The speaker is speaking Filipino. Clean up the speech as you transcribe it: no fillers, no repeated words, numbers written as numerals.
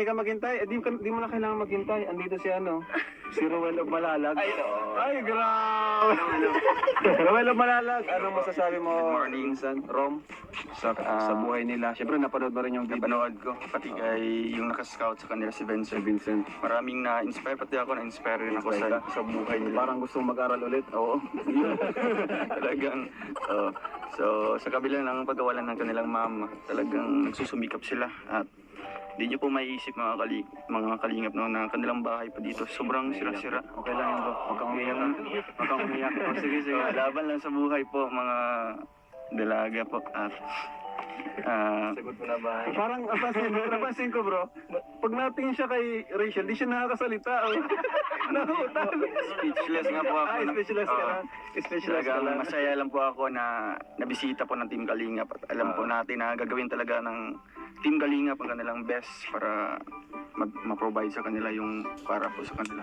Sanay ka maghintay? Di mo na kailangan maghintay. Andito si si Ruel of Malalag. Ay, grabe. Ruel of Malalag, anong masasabi mo? Good morning. Minsan, Rom, sa buhay nila. Siyempre, napanood mo rin yung video. Napanood ko, pati kay yung nakascout sa kanila si Vincent. Maraming na-inspire, pati ako na-inspire rin ako sa buhay nila. Parang gusto mag-aral ulit. Oo. Talagang, so sa kabila ng pagkawalan ng kanilang mama, talagang nagsusumikap sila at hindi nyo po maiisip mga kalingap no, na kanilang bahay pa dito. Sobrang sira-sira. Okay lang yun, bro. Huwag kang umiyak. Huwag kang umiyak. Sige, laban lang sa buhay po, mga dalaga po. At sagot mo na ba? Parang napansin ko, bro. Pag natingin siya kay Rachel, di siya nakakasalita. speechless nga po ako. Speechless ka lang. Speechless ka lang. Masaya lang po ako na nabisita po ng Team Kalingap at alam po natin na gagawin talaga ng Team Kalingap ang kanilang best para ma-provide sa kanila yung para po sa kanila.